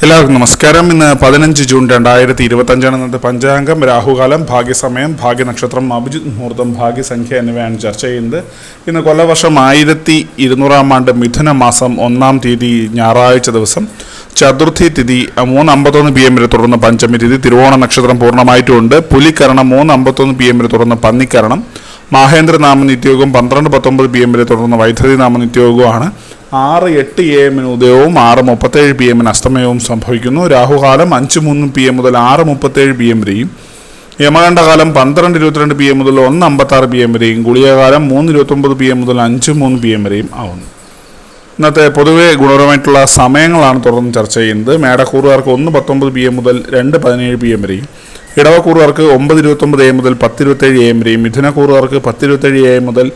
എല്ലാവർക്കും നമസ്കാരം. ഇന്ന് 15 ജൂൺ 2025 ഇന്നത്തെ പഞ്ചാംഗം, രാഹുകാലം, ഭാഗ്യസമയം, ഭാഗ്യനക്ഷത്രം, അഭിജിത് മുഹൂർത്തം, ഭാഗ്യസംഖ്യ എന്നിവയാണ് ചർച്ച ചെയ്യുന്നത്. ഇന്ന് കൊല്ലവർഷം 1200 ആണ്ട് മിഥുന മാസം 1-ാം തീയതി ഞായറാഴ്ച ദിവസം, ചതുർത്ഥി തിഥി 3:51 PM വരെ തുടർന്ന് പഞ്ചമി തിഥി, തിരുവോണ നക്ഷത്രം പൂർണ്ണമായിട്ടുമുണ്ട്. പുലിക്കരണം 3:51 PM വരെ തുടർന്ന് പന്നിക്കരണം, മാഹേന്ദ്ര നാമനിത്യയോഗം 12:19 PM വരെ തുടർന്ന് വൈദ്യുതി നാമനിത്യയോഗമാണ്. 6:08 AM ഉദയവും 6:37 PM അസ്തമയവും സംഭവിക്കുന്നു. രാഹുകാലം 5:03 PM മുതൽ 6:37 PM വരെയും, യമകണ്ഠകാലം 12:22 PM മുതൽ 1:56 PM വരെയും, ഗുളികകാലം 3:29 PM മുതൽ 5:03 PM വരെയും ആവുന്നു. ഇന്നത്തെ പൊതുവെ ഗുണപരമായിട്ടുള്ള സമയങ്ങളാണ് തുടർന്ന് ചർച്ച ചെയ്യുന്നത്. മേടക്കൂറുകാർക്ക് 1:19 PM മുതൽ 2:17 PM വരെയും, ഇടവക്കൂറുകാർക്ക് 9:29 AM മുതൽ 10:27 AM വരെയും, മിഥുനക്കൂറുകാർക്ക് 10:27 AM മുതൽ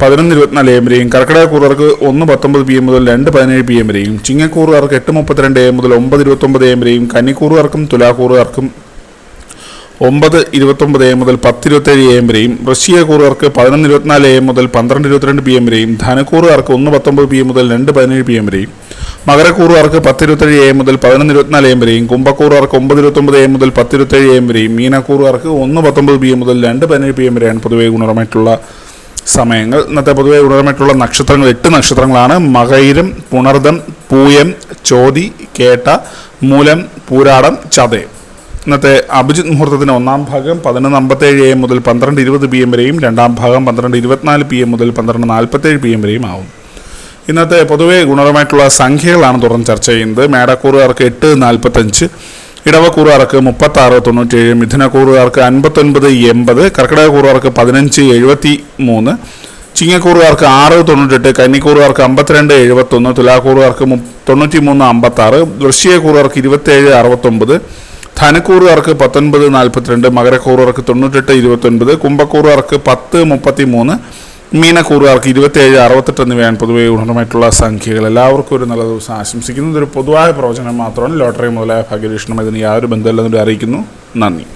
11:24 AM വരെയും, കർക്കിടകക്കൂറുകാർക്ക് 1:19 PM മുതൽ 2:17 PM വരെയും, ചിങ്ങക്കൂറുകാർക്ക് 8:32 AM മുതൽ 9:29 AM വരെയും, കന്നിക്കൂറുകാർക്കും തുലാക്കൂറുകാർക്കും 9:29 AM മുതൽ 10:27 AM വരെയും, വൃശ്ചികക്കൂറുകാർക്ക് 11:24 AM മുതൽ 12:22 PM വരെയും, ധനുക്കൂറുകാർക്ക് 1:19 PM മുതൽ 2:17 PM വരെയും, മകരക്കൂറുകാർക്ക് 10:27 AM മുതൽ 11:24 AM വരെയും, കുംഭക്കൂറുകാർക്ക് 9:29 AM മുതൽ 10:27 AM വരെയും, മീനക്കൂറുകാർക്ക് 1:19 PM മുതൽ 2:17 PM വരെയാണ് പൊതുവെ ഗുണപരമായിട്ടുള്ള സമയങ്ങൾ. ഇന്നത്തെ പൊതുവെ ഗുണപരമായിട്ടുള്ള നക്ഷത്രങ്ങൾ 8 നക്ഷത്രങ്ങളാണ്. മകയിരം, പുണർദം, പൂയം, ചോതി, കേട്ട, മൂലം, പൂരാടം, ചതയം. ഇന്നത്തെ അഭിജിത് മുഹൂർത്തത്തിന് 1-ാം ഭാഗം 11:57 AM മുതൽ 12:20 PM വരെയും, 2-ാം ഭാഗം 12:24 PM മുതൽ 12:47 PM വരെയും ആവും. ഇന്നത്തെ പൊതുവെ ഗുണപരമായിട്ടുള്ള സംഖ്യകളാണ് തുടർന്ന് ചർച്ച ചെയ്യുന്നത്. മേടക്കൂറുകാർക്ക് 8:45, ഇടവക്കൂറുകാർക്ക് 36:97, മിഥുനക്കൂറുകാർക്ക് 59:80, കർക്കിടകക്കൂറുകാർക്ക് 15:73, ചിങ്ങക്കൂറുകാർക്ക് 6:98, കന്നിക്കൂറുകാർക്ക് 52:71, തുലാക്കൂറുകാർക്ക് 93:56, വൃശ്ചികക്കൂറുകാർക്ക് 27:69, ധനുക്കൂറുകാർക്ക് 19:42, മകരക്കൂറുകാർക്ക് 98:29, കുംഭക്കൂറുകാർക്ക് 10:33, മീനക്കൂറുകാർക്ക് 27:68 എന്നിവയാണ് പൊതുവെ ഗുണപരമായിട്ടുള്ള സംഖ്യകൾ. എല്ലാവർക്കും ഒരു നല്ല ദിവസം ആശംസിക്കുന്നു. ഇതൊരു പൊതുവായ പ്രവചനം മാത്രമാണ്. ലോട്ടറി മുതലായ ഭാഗ്യവീക്ഷണം ഇതിന് യാതൊരു ബന്ധമില്ലെന്നൊരു അറിയിക്കുന്നു. നന്ദി.